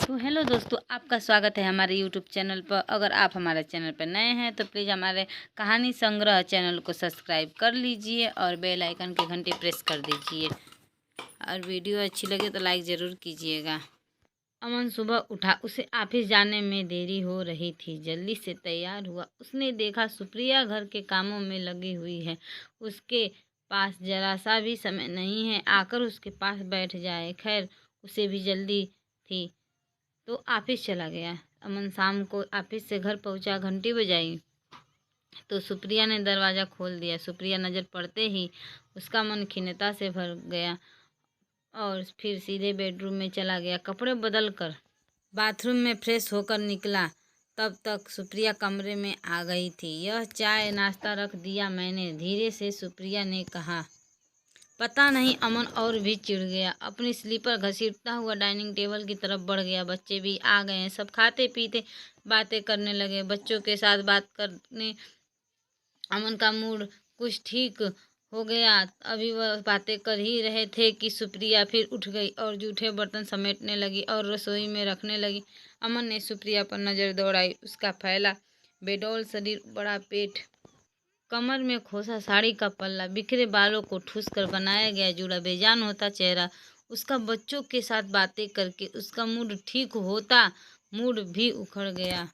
तो हेलो दोस्तों, आपका स्वागत है हमारे यूट्यूब चैनल पर। अगर आप हमारे चैनल पर नए हैं तो प्लीज़ हमारे कहानी संग्रह चैनल को सब्सक्राइब कर लीजिए और बेल आइकन की घंटी प्रेस कर दीजिए। और वीडियो अच्छी लगे तो लाइक ज़रूर कीजिएगा। अमन सुबह उठा, उसे ऑफिस जाने में देरी हो रही थी। जल्दी से तैयार हुआ। उसने देखा सुप्रिया घर के कामों में लगी हुई है। उसके पास जरा सा भी समय नहीं है आकर उसके पास बैठ जाए। खैर, उसे भी जल्दी थी तो ऑफिस चला गया। अमन शाम को ऑफिस से घर पहुंचा। घंटी बजाई तो सुप्रिया ने दरवाज़ा खोल दिया। सुप्रिया नज़र पड़ते ही उसका मन खिन्नता से भर गया और फिर सीधे बेडरूम में चला गया। कपड़े बदल कर बाथरूम में फ्रेश होकर निकला। तब तक सुप्रिया कमरे में आ गई थी। यह चाय नाश्ता रख दिया मैंने, धीरे से सुप्रिया ने कहा। पता नहीं, अमन और भी चिढ़ गया। अपनी स्लीपर घसीटता हुआ डाइनिंग टेबल की तरफ बढ़ गया। बच्चे भी आ गए हैं। सब खाते पीते बातें करने लगे। बच्चों के साथ बात करने अमन का मूड कुछ ठीक हो गया। अभी वह बातें कर ही रहे थे कि सुप्रिया फिर उठ गई और जूठे बर्तन समेटने लगी और रसोई में रखने लगी। अमन ने सुप्रिया पर नज़र दौड़ाई। उसका फैला बेडौल शरीर, बड़ा पेट, कमर में खोसा साड़ी का पल्ला, बिखरे बालों को ठूस कर बनाया गया जूड़ा, बेजान होता चेहरा। उसका बच्चों के साथ बातें करके उसका मूड ठीक होता, मूड भी उखड़ गया।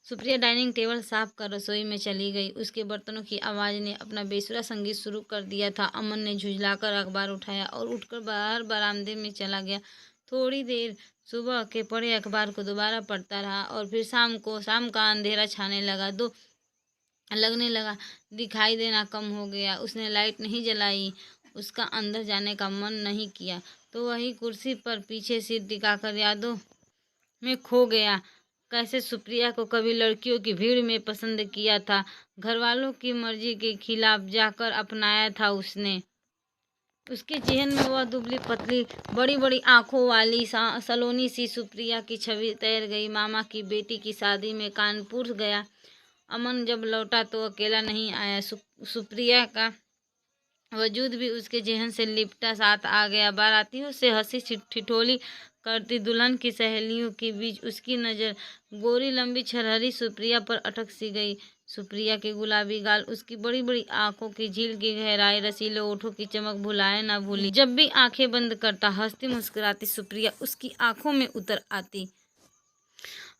सुप्रिया डाइनिंग टेबल साफ कर रसोई में चली गई। उसके बर्तनों की आवाज़ ने अपना बेसुरा संगीत शुरू कर दिया था। अमन ने झुंझलाकर अखबार उठाया और उठकर बाहर बरामदे में चला गया। थोड़ी देर सुबह के पढ़े अखबार को दोबारा पढ़ता रहा और फिर शाम का अंधेरा छाने लगने लगा। दिखाई देना कम हो गया। उसने लाइट नहीं जलाई। उसका अंदर जाने का मन नहीं किया तो वही कुर्सी पर पीछे सिर टिकाकर यादों में खो गया। कैसे सुप्रिया को कभी लड़कियों की भीड़ में पसंद किया था, घर वालों की मर्जी के खिलाफ जाकर अपनाया था उसने। उसके जहन में वह दुबली पतली बड़ी बड़ी आंखों वाली सलोनी सी सुप्रिया की छवि तैर गई। मामा की बेटी की शादी में कानपुर गया। अमन जब लौटा तो अकेला नहीं आया। सुप्रिया का वजूद भी उसके जहन से लिपटा साथ आ गया। बारातियों से हंसी ठिठोली करती दुल्हन की सहेलियों के बीच उसकी नज़र गोरी लंबी छरहरी सुप्रिया पर अटक सी गई। सुप्रिया के गुलाबी गाल, उसकी बड़ी बड़ी आंखों की झील की गहराई, रसीले ओठों की चमक भुलाए ना भूली। जब भी आंखें बंद करता हंसती मुस्कुराती सुप्रिया उसकी आंखों में उतर आती।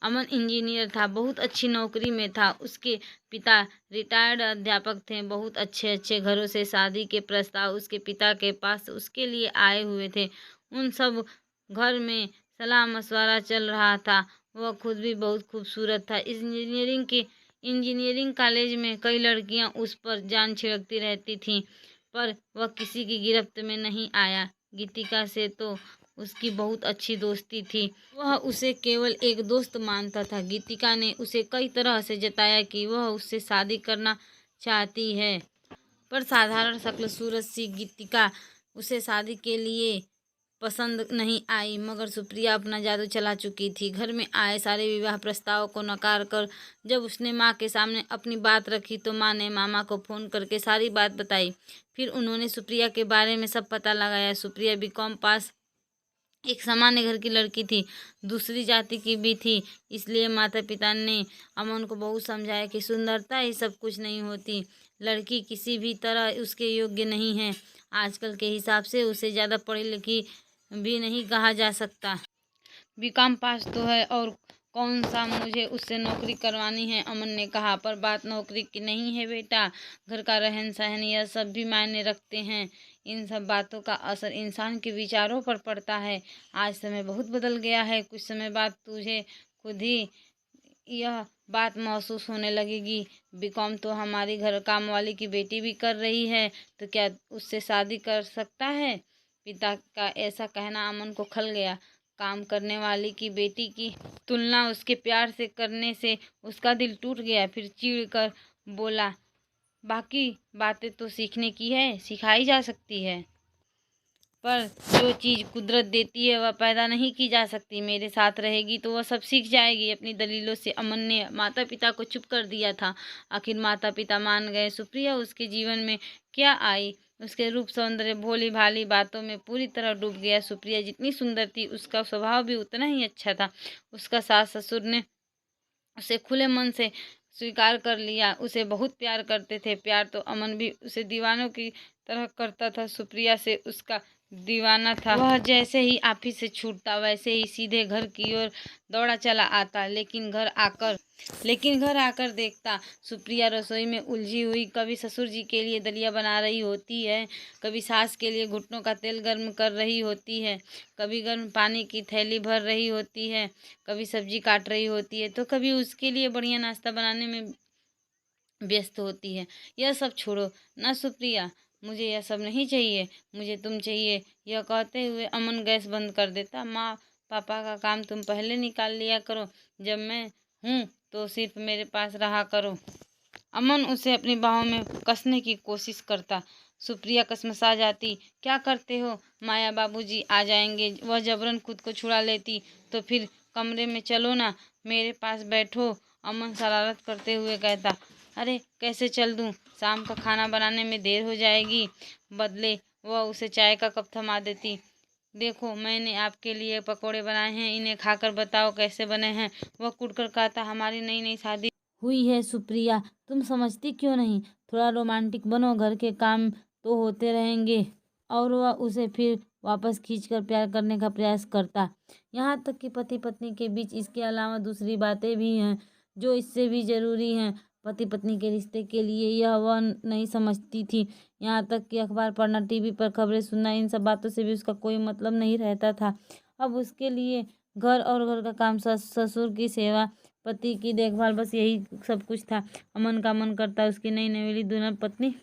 अमन इंजीनियर था, बहुत अच्छी नौकरी में था। उसके पिता रिटायर्ड अध्यापक थे। बहुत अच्छे घरों से शादी के प्रस्ताव उसके पिता के पास उसके लिए आए हुए थे। उन सब घर में सलाह मशवरा चल रहा था। वह खुद भी बहुत खूबसूरत था। इंजीनियरिंग कॉलेज में कई लड़कियां उस पर जान छिड़कती रहती थीं, पर वह किसी की गिरफ्त में नहीं आया। गीतिका से तो उसकी बहुत अच्छी दोस्ती थी। वह उसे केवल एक दोस्त मानता था। गीतिका ने उसे कई तरह से जताया कि वह उससे शादी करना चाहती है, पर साधारण शक्ल सूरत सी गीतिका उसे शादी के लिए पसंद नहीं आई। मगर सुप्रिया अपना जादू चला चुकी थी। घर में आए सारे विवाह प्रस्तावों को नकार कर जब उसने माँ के सामने अपनी बात रखी तो माँ ने मामा को फ़ोन करके सारी बात बताई। फिर उन्होंने सुप्रिया के बारे में सब पता लगाया। सुप्रिया बीकॉम पास, एक सामान्य घर की लड़की थी, दूसरी जाति की भी थी। इसलिए माता पिता ने अमन को बहुत समझाया कि सुंदरता ही सब कुछ नहीं होती, लड़की किसी भी तरह उसके योग्य नहीं है। आजकल के हिसाब से उसे ज़्यादा पढ़ी लिखी भी नहीं कहा जा सकता। बीकॉम पास तो है और कौन सा मुझे उससे नौकरी करवानी है, अमन ने कहा। पर बात नौकरी की नहीं है बेटा, घर का रहन सहन यह सब भी मायने रखते हैं। इन सब बातों का असर इंसान के विचारों पर पड़ता है। आज समय बहुत बदल गया है। कुछ समय बाद तुझे खुद ही यह बात महसूस होने लगेगी। बीकॉम तो हमारी घर काम वाली की बेटी भी कर रही है, तो क्या उससे शादी कर सकता है? पिता का ऐसा कहना अमन को खल गया। काम करने वाली की बेटी की तुलना उसके प्यार से करने से उसका दिल टूट गया। फिर चिढ़ कर बोला, बाकी बातें तो सीखने की है, सिखाई जा सकती है, पर जो चीज़ कुदरत देती है वह पैदा नहीं की जा सकती। मेरे साथ रहेगी तो वह सब सीख जाएगी। अपनी दलीलों से अमन ने माता पिता को चुप कर दिया था। आखिर माता पिता मान गए। सुप्रिया उसके जीवन में क्या आई, उसके रूप सौंदर्य भोली भाली बातों में पूरी तरह डूब गया। सुप्रिया जितनी सुंदर थी उसका स्वभाव भी उतना ही अच्छा था। उसका सास ससुर ने उसे खुले मन से स्वीकार कर लिया। उसे बहुत प्यार करते थे। प्यार तो अमन भी उसे दीवानों की तरह करता था। सुप्रिया से उसका दीवाना था। वह जैसे ही ऑफिस से छूटता वैसे ही सीधे घर की ओर दौड़ा चला आता। लेकिन घर आकर देखता सुप्रिया रसोई में उलझी हुई, कभी ससुर जी के लिए दलिया बना रही होती है, कभी सास के लिए घुटनों का तेल गर्म कर रही होती है, कभी गर्म पानी की थैली भर रही होती है, कभी सब्जी काट रही होती है, तो कभी उसके लिए बढ़िया नाश्ता बनाने में व्यस्त होती है। यह सब छोड़ो ना सुप्रिया, मुझे यह सब नहीं चाहिए, मुझे तुम चाहिए। यह कहते हुए अमन गैस बंद कर देता। माँ पापा का काम तुम पहले निकाल लिया करो, जब मैं हूँ तो सिर्फ मेरे पास रहा करो। अमन उसे अपनी बाहों में कसने की कोशिश करता। सुप्रिया कसमसा जाती। क्या करते हो, माया बाबूजी आ जाएंगे। वह जबरन खुद को छुड़ा लेती। तो फिर कमरे में चलो ना, मेरे पास बैठो, अमन शरारत करते हुए कहता। अरे कैसे चल दूँ, शाम का खाना बनाने में देर हो जाएगी। बदले वह उसे चाय का कप थमा देती। देखो मैंने आपके लिए पकोड़े बनाए हैं, इन्हें खाकर बताओ कैसे बने हैं। वह कुटकर कहता, हमारी नई नई शादी हुई है सुप्रिया, तुम समझती क्यों नहीं, थोड़ा रोमांटिक बनो, घर के काम तो होते रहेंगे। और वह उसे फिर वापस खींचकर प्यार करने का प्रयास करता। यहाँ तक कि पति पत्नी के बीच इसके अलावा दूसरी बातें भी हैं जो इससे भी ज़रूरी हैं। पति पत्नी के रिश्ते के लिए यह वह नहीं समझती थी। यहाँ तक कि अखबार पढ़ना, टीवी पर खबरें सुनना, इन सब बातों से भी उसका कोई मतलब नहीं रहता था। अब उसके लिए घर और घर का काम, ससुर की सेवा, पति की देखभाल, बस यही सब कुछ था। अमन का मन करता उसकी नई नवेली दुल्हन पत्नी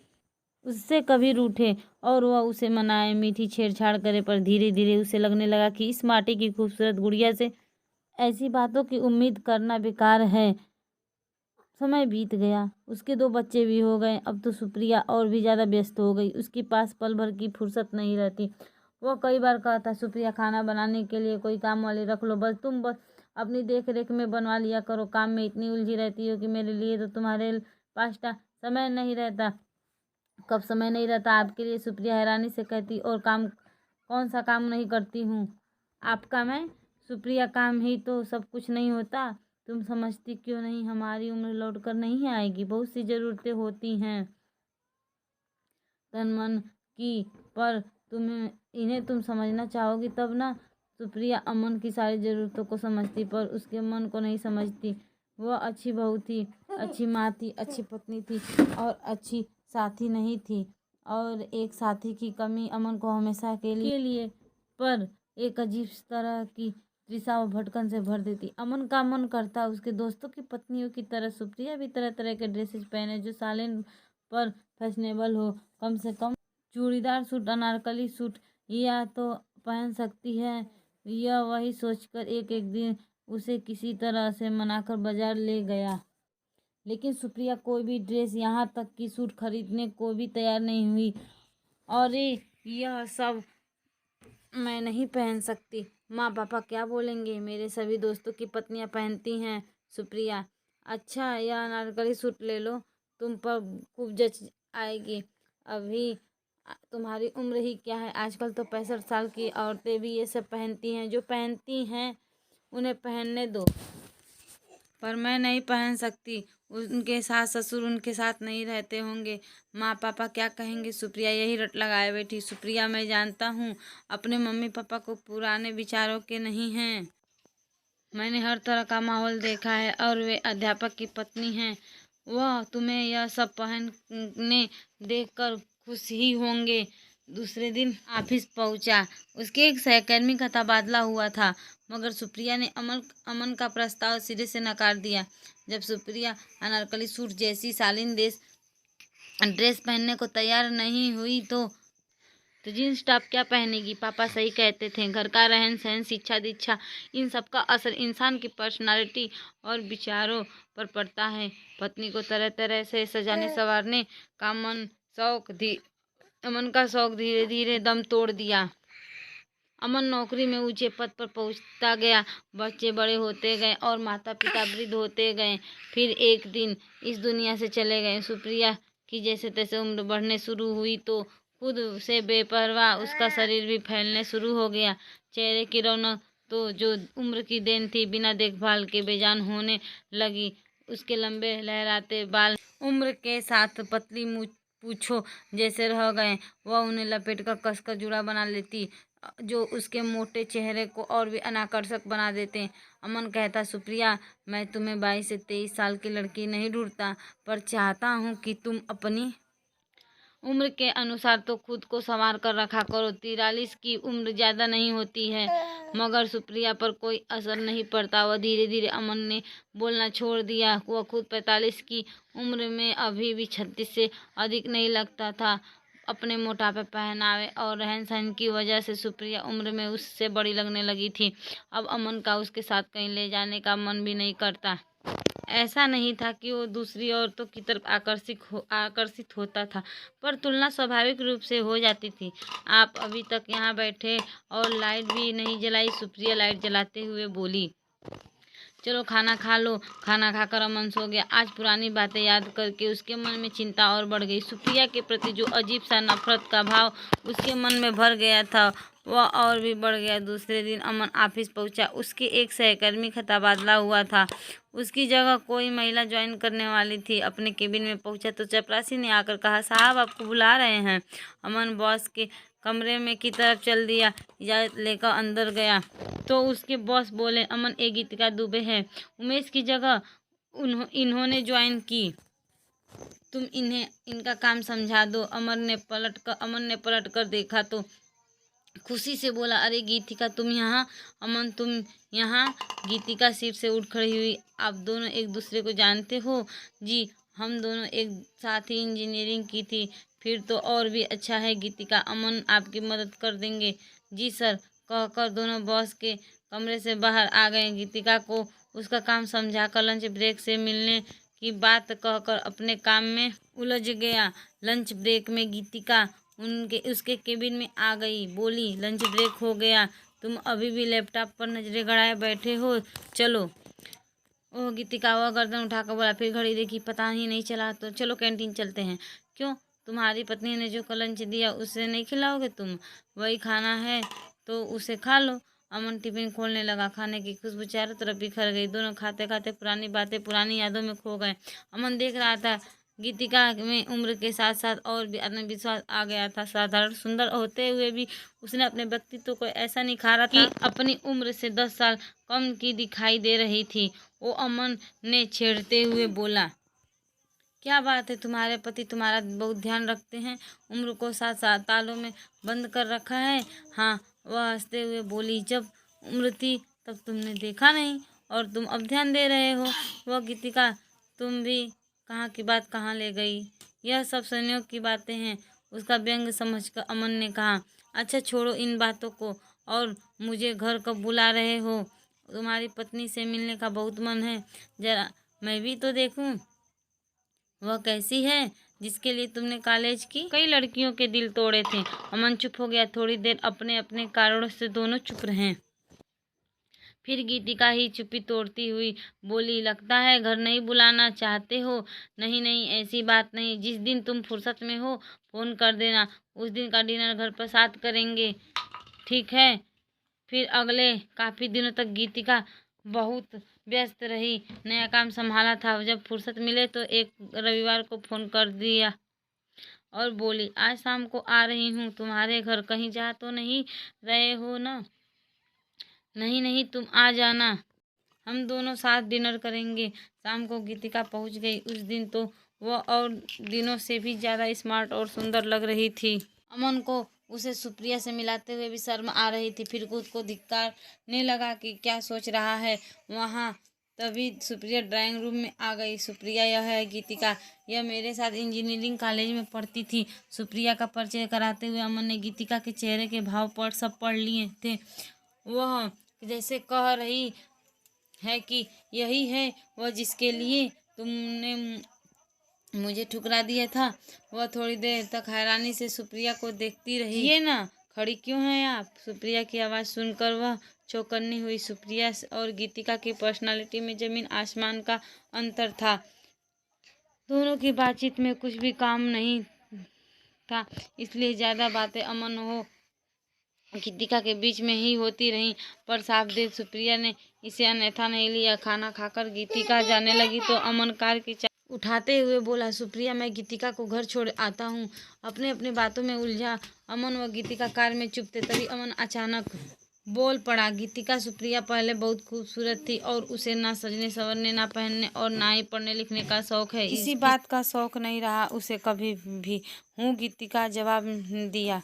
उससे कभी रूठे और वह उसे मनाए, मीठी छेड़छाड़ करे, पर धीरे धीरे उसे लगने लगा कि इस माटी की खूबसूरत गुड़िया से ऐसी बातों की उम्मीद करना बेकार है। समय बीत गया, उसके 2 बच्चे भी हो गए। अब तो सुप्रिया और भी ज़्यादा व्यस्त हो गई, उसके पास पल भर की फुर्सत नहीं रहती। वह कई बार कहता, सुप्रिया खाना बनाने के लिए कोई काम वाली रख लो, बस तुम बस अपनी देख रेख में बनवा लिया करो, काम में इतनी उलझी रहती हो कि मेरे लिए तो तुम्हारे पास समय नहीं रहता। कब समय नहीं रहता आपके लिए, सुप्रिया हैरानी से कहती। और काम, कौन सा काम नहीं करती हूँ आपका मैं? सुप्रिया, काम ही तो सब कुछ नहीं होता, तुम समझती क्यों नहीं, हमारी उम्र लौट कर नहीं आएगी, बहुत सी ज़रूरतें होती हैं तन मन की, पर इन्हें तुम समझना चाहोगी तब ना। सुप्रिया अमन की सारी ज़रूरतों को समझती पर उसके मन को नहीं समझती। वह अच्छी बहू थी, अच्छी माँ थी, अच्छी पत्नी थी और अच्छी साथी नहीं थी। और एक साथी की कमी अमन को हमेशा के लिए पर एक अजीब तरह की तृषा व भटकन से भर देती। अमन का मन करता उसके दोस्तों की पत्नियों की तरह सुप्रिया भी तरह तरह के ड्रेसेस पहने जो सालिन पर फैशनेबल हो। कम से कम चूड़ीदार सूट, अनारकली सूट या तो पहन सकती है। यह वही सोचकर एक एक दिन उसे किसी तरह से मनाकर बाजार ले गया। लेकिन सुप्रिया कोई भी ड्रेस, यहाँ तक कि सूट खरीदने को भी तैयार नहीं हुई। और यह सब मैं नहीं पहन सकती, माँ पापा क्या बोलेंगे, मेरे सभी दोस्तों की पत्नियां पहनती हैं। सुप्रिया, अच्छा यह अनारकली सूट ले लो, तुम पर खूब जच आएगी। अभी तुम्हारी उम्र ही क्या है, आजकल तो 65 साल की औरतें भी ये सब पहनती हैं। जो पहनती हैं उन्हें पहनने दो, पर मैं नहीं पहन सकती। उनके सास ससुर उनके साथ नहीं रहते होंगे, माँ पापा क्या कहेंगे। सुप्रिया यही रट लगाए बैठी। सुप्रिया, मैं जानता हूँ अपने मम्मी पापा को पुराने विचारों के नहीं हैं। मैंने हर तरह का माहौल देखा है और वे अध्यापक की पत्नी हैं। वह तुम्हें यह सब पहनने देखकर खुश ही होंगे। दूसरे दिन ऑफिस पहुंचा। उसके एक सहकर्मी का तबादला हुआ था, मगर सुप्रिया ने अमन का प्रस्ताव सिरे से नकार दिया। जब सुप्रिया अनारकली सूट जैसी शालीन ड्रेस पहनने को तैयार नहीं हुई तो जींस टॉप क्या पहनेगी। पापा सही कहते थे, घर का रहन सहन, शिक्षा दीक्षा, इन सब का असर इंसान की पर्सनालिटी और विचारों पर पड़ता है। पत्नी को तरह तरह से सजाने संवारने का अमन का शौक धीरे धीरे दम तोड़ दिया। अमन नौकरी में ऊंचे पद पर पहुंचता गया, बच्चे बड़े होते गए और माता पिता वृद्ध होते गए, फिर एक दिन इस दुनिया से चले गए। सुप्रिया की जैसे तैसे उम्र बढ़ने शुरू हुई तो खुद से बेपरवाह उसका शरीर भी फैलने शुरू हो गया। चेहरे की रौनक तो जो उम्र की देन थी बिना देखभाल के बेजान होने लगी। उसके लंबे लहराते बाल उम्र के साथ पतली पूछो जैसे रह गए। वह उन्हें लपेटकर कसकर जुड़ा बना लेती, जो उसके मोटे चेहरे को और भी अनाकर्षक बना देते। अमन कहता, सुप्रिया, मैं तुम्हें 22 से 23 साल की लड़की नहीं ढूंढता, पर चाहता हूँ कि तुम अपनी उम्र के अनुसार तो खुद को संवार कर रखा करो। 43 की उम्र ज़्यादा नहीं होती है। मगर सुप्रिया पर कोई असर नहीं पड़ता। वह धीरे धीरे अमन ने बोलना छोड़ दिया। वह खुद 45 की उम्र में अभी भी 36 से अधिक नहीं लगता था। अपने मोटापे, पहनावे और रहन सहन की वजह से सुप्रिया उम्र में उससे बड़ी लगने लगी थी। अब अमन का उसके साथ कहीं ले जाने का मन भी नहीं करता। ऐसा नहीं था कि वो दूसरी औरतों की तरफ आकर्षित होता था, पर तुलना स्वाभाविक रूप से हो जाती थी। आप अभी तक यहाँ बैठे और लाइट भी नहीं जलाई? सुप्रिया लाइट जलाते हुए बोली। चलो खाना खा लो। खाना खाकर अमन सो गया। आज पुरानी बातें याद करके उसके मन में चिंता और बढ़ गई। सुप्रिया के प्रति जो अजीब सा नफरत का भाव उसके मन में भर गया था वह और भी बढ़ गया। दूसरे दिन अमन ऑफिस पहुंचा। उसके एक सहकर्मी का तबादला हुआ था। उसकी जगह कोई महिला ज्वाइन करने वाली थी। अपने केबिन में पहुंचा तो चपरासी ने आकर कहा, साहब आपको बुला रहे हैं। अमन बॉस के कमरे में की तरफ चल दिया। इजाज़त लेकर अंदर गया तो उसके बॉस बोले, अमन, ये गीतिका दुबे है। उमेश की जगह इन्होंने ज्वाइन की। तुम इन्हें इनका काम समझा दो। अमन ने पलट कर देखा तो खुशी से बोला, अरे गीतिका, तुम यहाँ? अमन, तुम यहाँ? गीतिका सीट से उठ खड़ी हुई। आप दोनों एक दूसरे को जानते हो? जी, हम दोनों एक साथ ही इंजीनियरिंग की थी। फिर तो और भी अच्छा है गीतिका, अमन आपकी मदद कर देंगे। जी सर, कहकर दोनों बॉस के कमरे से बाहर आ गए। गीतिका को उसका काम समझाकर लंच ब्रेक से मिलने की बात कहकर अपने काम में उलझ गया। लंच ब्रेक में गीतिका उसके केबिन में आ गई। बोली, लंच ब्रेक हो गया, तुम अभी भी लैपटॉप पर नजरें गड़ाए बैठे हो? चलो। ओह, गीतिका वह गर्दन उठाकर बोला। फिर घड़ी देखी, पता ही नहीं चला। तो चलो कैंटीन चलते हैं। क्यों, तुम्हारी पत्नी ने जो कल लंच दिया उसे नहीं खिलाओगे तुम? वही खाना है तो उसे खा लो। अमन टिफिन खोलने लगा। खाने की खुशबू चारों तरफ बिखर गई। दोनों खाते खाते पुरानी बातें, पुरानी यादों में खो गए। अमन देख रहा था गीतिका में उम्र के साथ साथ और भी आत्मविश्वास आ गया था। साधारण सुंदर होते हुए भी उसने अपने व्यक्तित्व को ऐसा निखारा था कि अपनी उम्र से 10 साल कम की दिखाई दे रही थी। वो अमन ने छेड़ते हुए बोला, क्या बात है, तुम्हारे पति तुम्हारा बहुत ध्यान रखते हैं? उम्र को 7 तालों में बंद कर रखा है। हाँ, वह हंसते हुए बोली, जब उम्र थी तब तुमने देखा नहीं और तुम अब ध्यान दे रहे हो। वह गीतिका, तुम भी कहाँ की बात कहाँ ले गई? यह सब संयोग की बातें हैं, उसका व्यंग समझकर अमन ने कहा। अच्छा छोड़ो इन बातों को, और मुझे घर कब बुला रहे हो? तुम्हारी पत्नी से मिलने का बहुत मन है, जरा मैं भी तो देखूं। वह कैसी है जिसके लिए तुमने कॉलेज की कई लड़कियों के दिल तोड़े थे? अमन चुप हो गया। थोड़ी देर अपने अपने कारणों से दोनों चुप रहे। फिर गीतिका ही चुप्पी तोड़ती हुई बोली, लगता है घर नहीं बुलाना चाहते हो। नहीं नहीं, ऐसी बात नहीं। जिस दिन तुम फुर्सत में हो फोन कर देना, उस दिन का डिनर घर पर साथ करेंगे, ठीक है? फिर अगले काफ़ी दिनों तक गीतिका बहुत व्यस्त रही। नया काम संभाला था। जब फुर्सत मिले तो एक रविवार को फ़ोन कर दिया और बोली, आज शाम को आ रही हूँ तुम्हारे घर। कहीं जा तो नहीं रहे हो ना? नहीं नहीं, तुम आ जाना, हम दोनों साथ डिनर करेंगे। शाम को गीतिका पहुँच गई। उस दिन तो वह और दिनों से भी ज़्यादा स्मार्ट और सुंदर लग रही थी। अमन को उसे सुप्रिया से मिलाते हुए भी शर्म आ रही थी। फिर खुद को धिक्कारने लगा कि क्या सोच रहा है वहाँ। तभी सुप्रिया ड्राइंग रूम में आ गई। सुप्रिया, यह है गीतिका, यह मेरे साथ इंजीनियरिंग कॉलेज में पढ़ती थी। सुप्रिया का परिचय कराते हुए अमन ने गीतिका के चेहरे के भाव पढ़ लिए थे। वह जैसे कह रही है कि यही है वह जिसके लिए तुमने मुझे ठुकरा दिया था। वह थोड़ी देर तक हैरानी से सुप्रिया को देखती रही। ये ना, खड़ी क्यों हैं आप? सुप्रिया की आवाज़ सुनकर वह चौकन्नी हुई। सुप्रिया और गीतिका की पर्सनालिटी में जमीन आसमान का अंतर था। दोनों की बातचीत में कुछ भी काम नहीं था, इसलिए ज़्यादा बातें अमन हो गीतिका के बीच में ही होती रहीं। पर साफ दिन सुप्रिया ने इसे अन्यथा नहीं लिया। खाना खाकर गीतिका जाने लगी तो अमन कार की चाबी उठाते हुए बोला, सुप्रिया मैं गीतिका को घर छोड़ आता हूँ। अपने अपने बातों में उलझा अमन व गीतिका कार में चुप थे। तभी अमन अचानक बोल पड़ा, गीतिका सुप्रिया पहले बहुत खूबसूरत थी और उसे ना सजने संवरने, ना पहनने और ना ही पढ़ने लिखने का शौक है। इसी बात का शौक नहीं रहा उसे कभी भी। हूँ गीतिका जवाब दिया।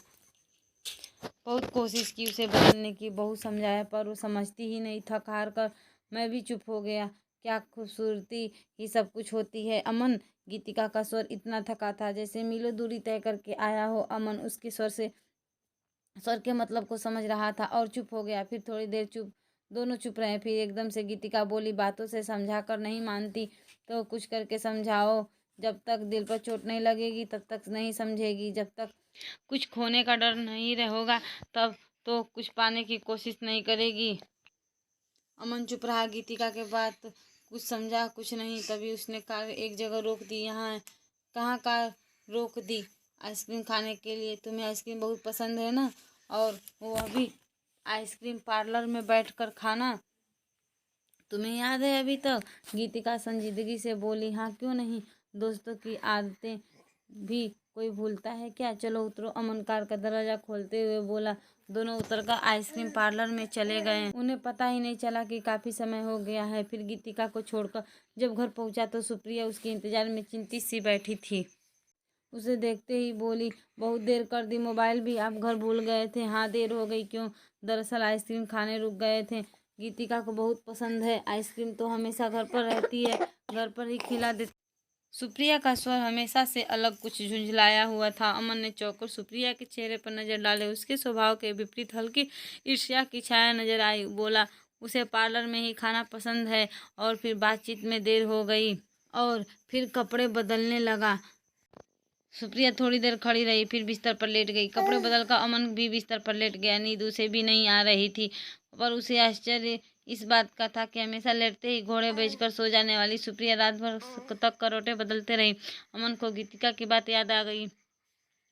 बहुत कोशिश की उसे बदलने की, बहुत समझाया पर वो समझती ही नहीं। थक हार कर मैं भी चुप हो गया। क्या खूबसूरती ही सब कुछ होती है अमन। गीतिका का स्वर इतना थका था जैसे मीलों दूरी तय करके आया हो। अमन उसके स्वर के मतलब को समझ रहा था और चुप हो गया। फिर थोड़ी देर दोनों चुप रहे। फिर एकदम से गीतिका बोली, बातों से समझा कर नहीं मानती तो कुछ करके समझाओ। जब तक दिल पर चोट नहीं लगेगी तब तक नहीं समझेगी। जब तक कुछ खोने का डर नहीं होगा तब तो कुछ पाने की कोशिश नहीं करेगी। अमन चुप रहा। गीतिका के बात कुछ समझा कुछ नहीं। तभी उसने कार एक जगह रोक दी। यहाँ कहाँ कार रोक दी? आइसक्रीम खाने के लिए। तुम्हें आइसक्रीम बहुत पसंद है ना, और वो अभी आइसक्रीम पार्लर में बैठकर खाना। तुम्हें याद है अभी तक? गीतिका संजीदगी से बोली, हाँ क्यों नहीं, दोस्तों की आदतें भी कोई भूलता है क्या? चलो उतरो। अमन कार का दरवाजा खोलते हुए बोला। दोनों उतरकर आइसक्रीम पार्लर में चले गए। उन्हें पता ही नहीं चला कि काफ़ी समय हो गया है। फिर गीतिका को छोड़कर जब घर पहुंचा तो सुप्रिया उसके इंतजार में चिंतित सी बैठी थी। उसे देखते ही बोली, बहुत देर कर दी, मोबाइल भी आप घर भूल गए थे? हाँ देर हो गई। क्यों? दरअसल आइसक्रीम खाने रुक गए थे। गीतिका को बहुत पसंद है आइसक्रीम, तो हमेशा घर पर रहती है, घर पर ही खिला देती। सुप्रिया का स्वर हमेशा से अलग कुछ झुंझलाया हुआ था। अमन ने चौंककर सुप्रिया के चेहरे पर नजर डाले। उसके स्वभाव के विपरीत हल्की ईर्ष्या की छाया नजर आई। बोला, उसे पार्लर में ही खाना पसंद है। और फिर बातचीत में देर हो गई और फिर कपड़े बदलने लगा। सुप्रिया थोड़ी देर खड़ी रही, फिर बिस्तर पर लेट गई। कपड़े बदलकर अमन भी बिस्तर पर लेट गया। नींद उसे भी नहीं आ रही थी, पर उसे आश्चर्य इस बात का था कि हमेशा लेटते ही घोड़े बेचकर सो जाने वाली सुप्रिया रात भर तक करवटें बदलते रही। अमन को गीतिका की बात याद आ गई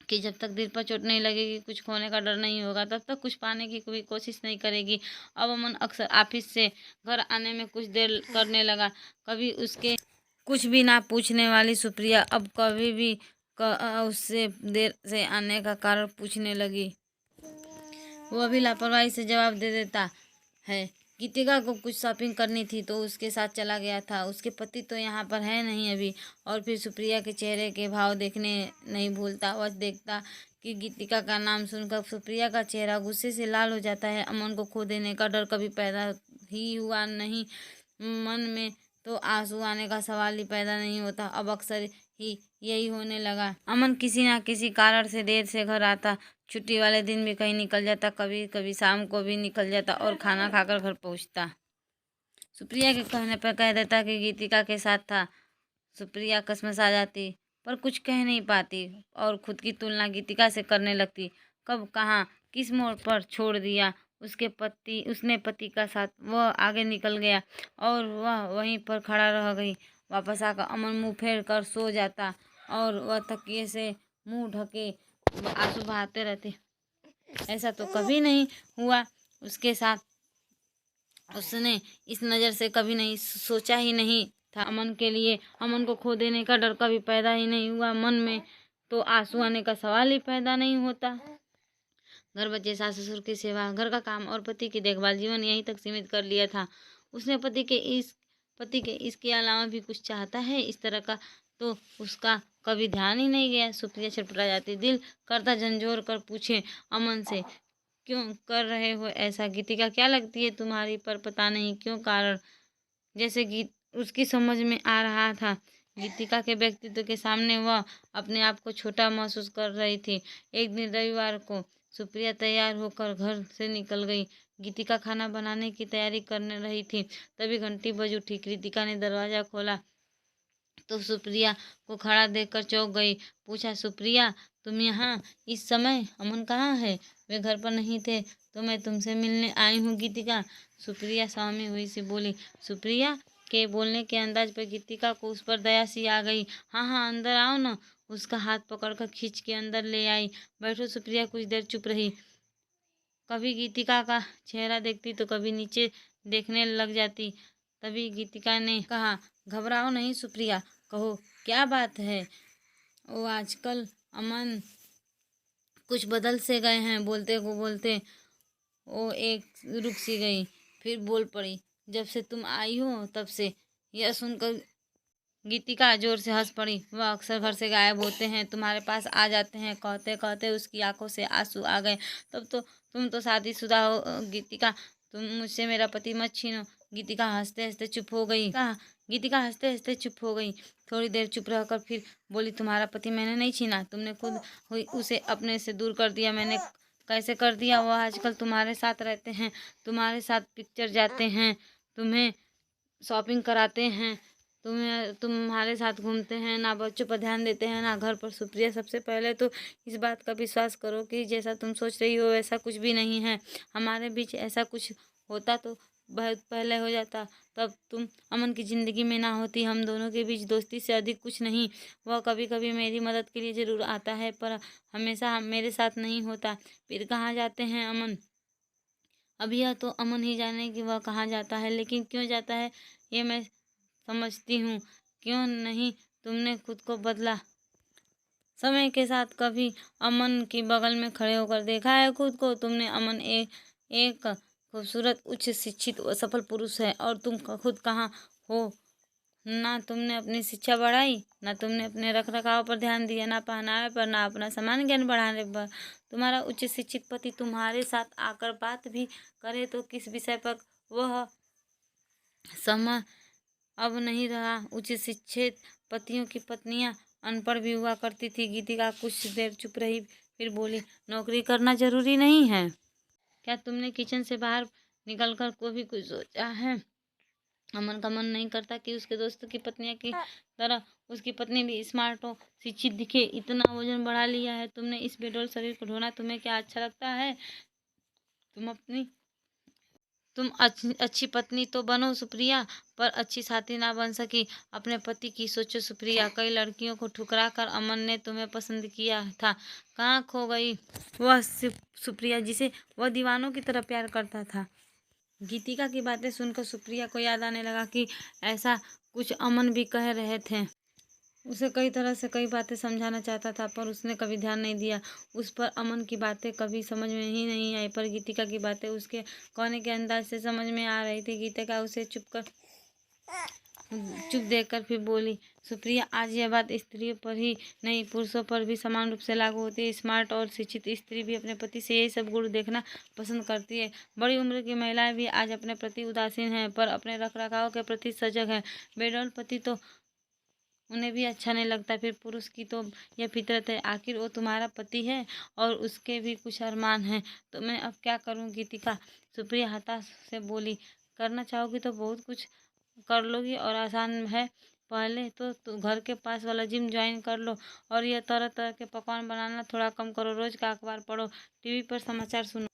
कि जब तक दिल पर चोट नहीं लगेगी, कुछ खोने का डर नहीं होगा, तब तक कुछ पाने की कोई कोशिश नहीं करेगी। अब अमन अक्सर ऑफिस से घर आने में कुछ देर करने लगा। कभी उसके कुछ भी ना पूछने वाली सुप्रिया अब कभी भी उससे देर से आने का कारण पूछने लगी। वो भी लापरवाही से जवाब दे देता है। गीतिका को कुछ शॉपिंग करनी थी तो उसके साथ चला गया था। उसके पति तो यहाँ पर है नहीं अभी। और फिर सुप्रिया के चेहरे के भाव देखने नहीं भूलता। वह देखता कि गीतिका का नाम सुनकर सुप्रिया का चेहरा गुस्से से लाल हो जाता है। अमन को खो देने का डर कभी पैदा ही हुआ नहीं। मन में तो आंसू आने का सवाल ही पैदा नहीं होता। अब अक्सर ही यही होने लगा। अमन किसी ना किसी कारण से देर से घर आता। छुट्टी वाले दिन भी कहीं निकल जाता, कभी कभी शाम को भी निकल जाता और खाना खाकर घर पहुंचता। सुप्रिया के कहने पर कह देता कि गीतिका के साथ था। सुप्रिया कसमस आ जाती पर कुछ कह नहीं पाती और खुद की तुलना गीतिका से करने लगती। कब कहाँ किस मोड़ पर छोड़ दिया उसने पति का साथ। वह आगे निकल गया और वह वहीं पर खड़ा रह गई। वापस आकर अमन मुंह फेर कर सो जाता और वह तकिए से मुंह ढके आंसू बहाते रहते। ऐसा तो कभी नहीं हुआ उसके साथ। उसने इस नज़र से कभी नहीं सोचा ही नहीं था अमन के लिए। अमन को खो देने का डर कभी पैदा ही नहीं हुआ। मन में तो आंसू आने का सवाल ही पैदा नहीं होता। घर, बच्चे, सास ससुर की सेवा, घर का काम और पति की देखभाल, जीवन यहीं तक सीमित कर लिया था उसने। पति के इसके अलावा भी कुछ चाहता है इस तरह का तो उसका कभी ध्यान ही नहीं गया। सुप्रिया छटपटा जाती। दिल करता झंझोर कर पूछे अमन से, क्यों कर रहे हो ऐसा? गीतिका क्या लगती है तुम्हारी? पर पता नहीं क्यों कारण जैसे गीत उसकी समझ में आ रहा था। गीतिका के व्यक्तित्व के सामने वह अपने आप को छोटा महसूस कर रही थी। एक दिन रविवार को सुप्रिया तैयार होकर घर से निकल गई। गीतिका खाना बनाने की तैयारी करने रही थी। तभी घंटी बज उठी। गीतिका ने दरवाज़ा खोला तो सुप्रिया को खड़ा देखकर चौंक गई। पूछा, सुप्रिया तुम यहाँ इस समय? अमन कहाँ है? वे घर पर नहीं थे तो मैं तुमसे मिलने आई हूँ गीतिका। सुप्रिया स्वामी हुई सी बोली। सुप्रिया के बोलने के अंदाज पर गीतिका को उस पर दया सी आ गई। हाँ हाँ अंदर आओ ना। उसका हाथ पकड़कर खींच के अंदर ले आई। बैठो। सुप्रिया कुछ देर चुप रही। कभी गीतिका का चेहरा देखती तो कभी नीचे देखने लग जाती। तभी गीतिका ने कहा, घबराओ नहीं सुप्रिया, कहो क्या बात है। वो आजकल अमन कुछ बदल से गए हैं। बोलते को बोलते वो एक रुक सी गई, फिर बोल पड़ी, जब से तुम आई हो तब से। यह सुनकर गीतिका जोर से हंस पड़ी। वह अक्सर घर से गायब होते हैं, तुम्हारे पास आ जाते हैं। कहते कहते उसकी आंखों से आंसू आ गए। तब तो तुम तो शादीशुदा हो गीतिका, तुम मुझसे मेरा पति मत छीनो। गीतिका हंसते हंसते चुप हो गई। गीतिका हंसते हंसते चुप हो गई। थोड़ी देर चुप रहकर फिर बोली, तुम्हारा पति मैंने नहीं छीना, तुमने खुद उसे अपने से दूर कर दिया। मैंने कैसे कर दिया? वह आजकल तुम्हारे साथ रहते हैं, तुम्हारे साथ पिक्चर जाते हैं, तुम्हें शॉपिंग कराते हैं, तुम्हारे साथ घूमते हैं, ना बच्चों पर ध्यान देते हैं ना घर पर। सुप्रिया, सबसे पहले तो इस बात का विश्वास करो कि जैसा तुम सोच रही हो वैसा कुछ भी नहीं है। हमारे बीच ऐसा कुछ होता तो बहुत पहले हो जाता, तब तुम अमन की ज़िंदगी में ना होती। हम दोनों के बीच दोस्ती से अधिक कुछ नहीं। वह कभी कभी मेरी मदद के लिए ज़रूर आता है, पर हमेशा मेरे साथ नहीं होता। फिर कहाँ जाते हैं अमन? अब यह तो अमन ही जाने कि वह कहाँ जाता है, लेकिन क्यों जाता है ये मैं समझती हूँ। क्यों नहीं तुमने खुद को बदला? समय के साथ कभी अमन की बगल में खड़े होकर देखा है खुद को तुमने? अमन एक खूबसूरत, उच्च शिक्षित व सफल पुरुष है, और तुम खुद कहाँ हो? ना तुमने अपनी शिक्षा बढ़ाई, ना तुमने अपने रख रखाव पर ध्यान दिया, ना पहनावे पर, ना अपना सामान्य ज्ञान बढ़ाने पर। तुम्हारा उच्च शिक्षित पति तुम्हारे साथ आकर बात भी करे तो किस विषय पर? वह समय अब नहीं रहा। उच्च शिक्षित पतियों की पत्नियां अनपढ़ भी हुआ करती थी। गीतिका कुछ देर चुप रही, फिर बोली, नौकरी करना जरूरी नहीं है। क्या तुमने किचन से बाहर निकलकर को भी कुछ सोचा है? अमन का मन नहीं करता कि उसके दोस्तों की पत्नियां की तरह उसकी पत्नी भी स्मार्ट हो, शिक्षित दिखे। इतना वजन बढ़ा लिया है तुमने, इस बेडोल शरीर को ढोना तुम्हें क्या अच्छा लगता है? तुम अच्छी पत्नी तो बनो सुप्रिया, पर अच्छी साथी ना बन सकी। अपने पति की सोचो सुप्रिया। कई लड़कियों को ठुकरा कर अमन ने तुम्हें पसंद किया था। कहाँ खो गई वह सुप्रिया जिसे वह दीवानों की तरह प्यार करता था? गीतिका की बातें सुनकर सुप्रिया को याद आने लगा कि ऐसा कुछ अमन भी कह रहे थे। उसे कई तरह से कई बातें समझाना चाहता था, पर उसने कभी ध्यान नहीं दिया उस पर। अमन की बातें कभी समझ में ही नहीं आई, पर गीतिका की बातें उसके कहने के अंदाज से समझ में आ रही थी। गीतिका उसे चुप देखकर फिर बोली, सुप्रिया, आज यह बात स्त्रियों पर ही नहीं पुरुषों पर भी समान रूप से लागू होती है। स्मार्ट और शिक्षित स्त्री भी अपने पति से यही सब गुण देखना पसंद करती है। बड़ी उम्र की महिलाएं भी आज अपने प्रति उदासीन हैं, पर अपने रख रखाव के प्रति सजग हैं। बेडौल पति तो उन्हें भी अच्छा नहीं लगता। फिर पुरुष की तो यह फितरत है, आखिर वो तुम्हारा पति है और उसके भी कुछ अरमान हैं। तो मैं अब क्या करूं गीतिका? सुप्रिया हताश से बोली, करना चाहोगी तो बहुत कुछ कर लोगी और आसान है। पहले तो घर के पास वाला जिम ज्वाइन कर लो, और यह तरह तरह के पकवान बनाना थोड़ा कम करो। रोज का अखबार पढ़ो, टीवी पर समाचार सुनो।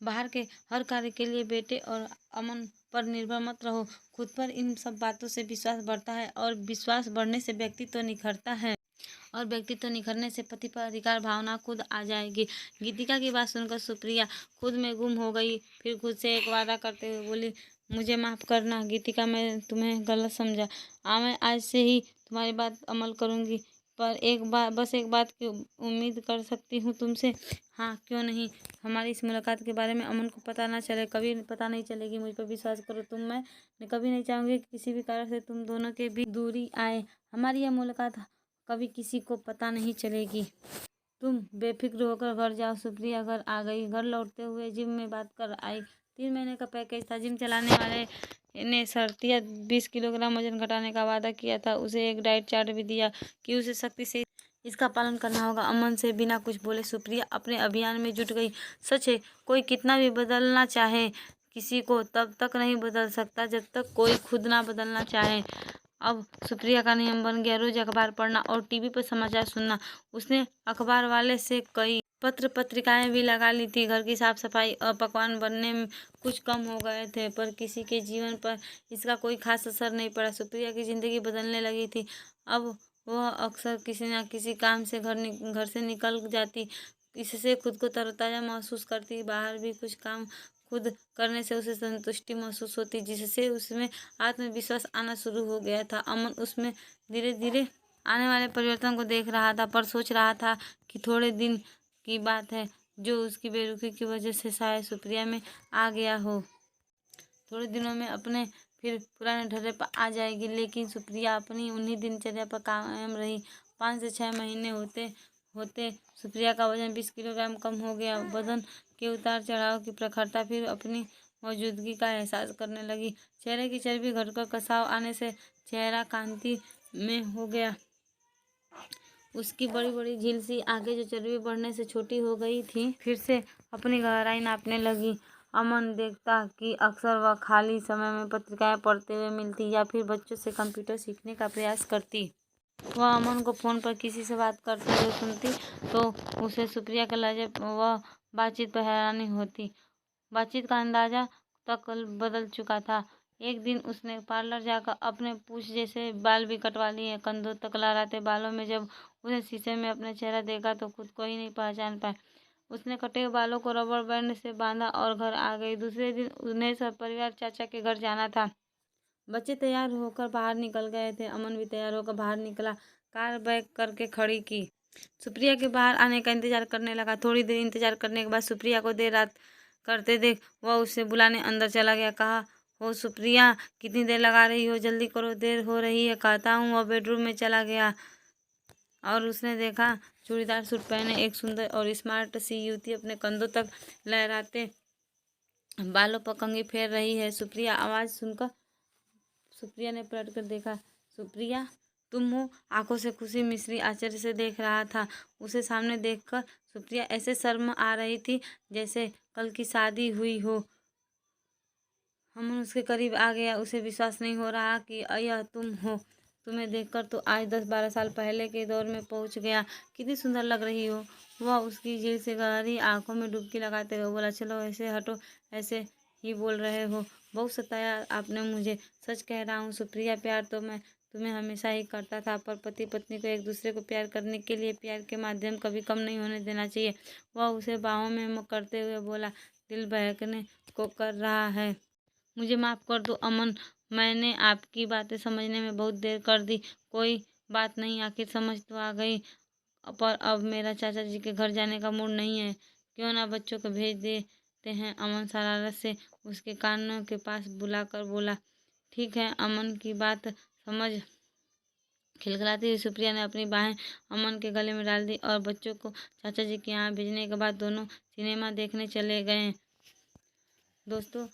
बाहर के हर कार्य के लिए बेटे और अमन पर निर्भर मत रहो। खुद पर इन सब बातों से विश्वास बढ़ता है, और विश्वास बढ़ने से व्यक्तित्व निखरता है, और व्यक्तित्व निखरने से पति पर अधिकार भावना खुद आ जाएगी। गीतिका की बात सुनकर सुप्रिया खुद में गुम हो गई। फिर खुद से एक वादा करते हुए बोली, मुझे माफ़ करना गीतिका, मैं तुम्हें गलत समझा। मैं आज से ही तुम्हारी बात अमल करूँगी, पर एक बात की उम्मीद कर सकती हूँ तुमसे? हाँ, क्यों नहीं। हमारी इस मुलाकात के बारे में अमन को पता ना चले, कभी पता नहीं चलेगी। मुझ पर विश्वास करो तुम। मैं कभी नहीं चाहूँगी कि किसी भी कारण से तुम दोनों के बीच दूरी आए। हमारी यह मुलाकात कभी किसी को पता नहीं चलेगी। तुम बेफिक्र होकर घर जाओ। सुप्रिया घर आ गई। घर लौटते हुए जिम में बात कर आई। 3 महीने का पैकेज था। जिम चलाने वाले ने शर्तिया 20 किलोग्राम वजन घटाने का वादा किया था। उसे एक डाइट चार्ट भी दिया कि उसे सख्ती से इसका पालन करना होगा। अमन से बिना कुछ बोले सुप्रिया अपने अभियान में जुट गई। सच है, कोई कितना भी बदलना चाहे किसी को तब तक नहीं बदल सकता जब तक कोई खुद ना बदलना चाहे। अब सुप्रिया का नियम बन गया रोज अखबार पढ़ना और टीवी पर समाचार सुनना। उसने अखबार वाले से कई पत्र पत्रिकाएं भी लगा ली थी। घर की साफ सफाई और पकवान बनने में कुछ कम हो गए थे, पर किसी के जीवन पर इसका कोई खास असर नहीं पड़ा। सुप्रिया की जिंदगी बदलने लगी थी। अब वह अक्सर किसी न किसी काम से घर से निकल जाती। इससे खुद को तरोताज़ा महसूस करती। बाहर भी कुछ काम खुद करने से उसे संतुष्टि महसूस होती, जिससे उसमें आत्मविश्वास आना शुरू हो गया था। अमन उसमें धीरे धीरे आने वाले परिवर्तन को देख रहा था, पर सोच रहा था कि थोड़े दिन की बात है जो उसकी बेरुखी की वजह से शायद सुप्रिया में आ गया हो। थोड़े दिनों में अपने फिर पुराने ढर्रे पर आ जाएगी, लेकिन सुप्रिया अपनी उन्हीं दिनचर्या पर कायम रही। 5 से 6 महीने होते होते सुप्रिया का वजन 20 किलोग्राम कम हो गया। बदन के उतार चढ़ाव की प्रखरता फिर अपनी मौजूदगी का एहसास करने लगी। चेहरे की चर्बी घटकर कसाव आने से चेहरा कांति में हो गया। उसकी बड़ी बड़ी झिलसी आगे जो चर्बी बढ़ने से छोटी हो गई थी, फिर से अपनी गहराई नापने लगी। अमन देखता कि अक्सर वह खाली समय में पत्रिकाएं पढ़ते हुए मिलती या फिर बच्चों से कंप्यूटर सीखने का प्रयास करती। वह अमन को फ़ोन पर किसी से बात करते हुए सुनती तो उसे सुप्रिया के लहजे वह बातचीत पर हैरानी होती। बातचीत का अंदाजा तक बदल चुका था। एक दिन उसने पार्लर जाकर अपने पूंछ जैसे बाल भी कटवा लिए। कंधों तक लहराते बालों में जब उसने शीशे में अपना चेहरा देखा तो खुद को ही नहीं पहचान पाया। उसने कटे हुए बालों को रबर बैंड से बांधा और घर आ गई। दूसरे दिन उन्हें सब परिवार चाचा के घर जाना था। बच्चे तैयार होकर बाहर निकल गए थे। अमन भी तैयार होकर बाहर निकला। कार बैक करके खड़ी की। सुप्रिया के बाहर आने का इंतजार करने लगा। थोड़ी देर इंतजार करने के बाद सुप्रिया को देर रात करते देख वह उसे बुलाने अंदर चला गया। कहा, हो सुप्रिया, कितनी देर लगा रही हो, जल्दी करो, देर हो रही है। कहता हूँ। वह बेडरूम में चला गया और उसने देखा चूड़ीदार सूट पहने एक सुंदर और स्मार्ट सी युवती अपने कंधों तक लहराते बालों पर कंघी फेर रही है। सुप्रिया आवाज़ सुनकर सुप्रिया ने पलट कर देखा। सुप्रिया, तुम हो? आंखों से खुशी मिश्री आश्चर्य से देख रहा था। उसे सामने देखकर सुप्रिया ऐसे शर्म आ रही थी जैसे कल की शादी हुई हो। अमन उसके करीब आ गया। उसे विश्वास नहीं हो रहा कि यह तुम हो। तुम्हें देखकर तो आज 10-12 साल पहले के दौर में पहुंच गया। कितनी सुंदर लग रही हो। वह उसकी झील से गहरी आंखों में डुबकी लगाते हुए बोला। चलो ऐसे हटो, ऐसे ही बोल रहे हो। बहुत सताया आपने मुझे, सच कह रहा हूँ सुप्रिया। प्यार तो मैं तुम्हें हमेशा ही करता था, पर पति पत्नी को एक दूसरे को प्यार करने के लिए प्यार के माध्यम कभी कम नहीं होने देना चाहिए। वह उसे बाहों में करते हुए बोला। दिल बहकने को कर रहा है। मुझे माफ़ कर दो अमन, मैंने आपकी बातें समझने में बहुत देर कर दी। कोई बात नहीं, आखिर समझ तो आ गई। पर अब मेरा चाचा जी के घर जाने का मूड नहीं है। क्यों ना बच्चों को भेज देते हैं। अमन शरारत से उसके कानों के पास बुलाकर बोला। ठीक है। अमन की बात समझ खिलखिलाती हुई सुप्रिया ने अपनी बाहें अमन के गले में डाल दी और बच्चों को चाचा जी के यहाँ भेजने के बाद दोनों सिनेमा देखने चले गए। दोस्तों,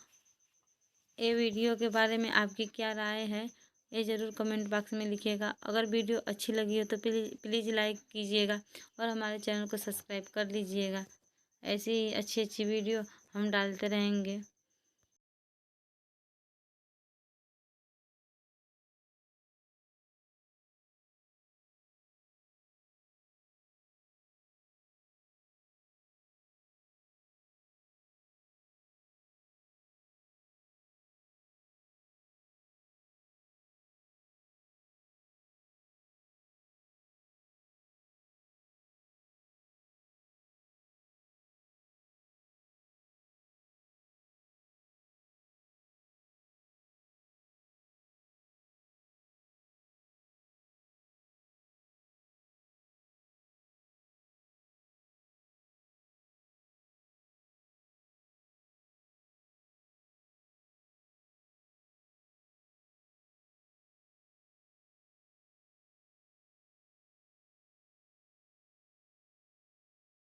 ये वीडियो के बारे में आपकी क्या राय है, ये ज़रूर कमेंट बॉक्स में लिखिएगा। अगर वीडियो अच्छी लगी हो तो प्लीज़ लाइक कीजिएगा और हमारे चैनल को सब्सक्राइब कर लीजिएगा। ऐसी ही अच्छी अच्छी वीडियो हम डालते रहेंगे।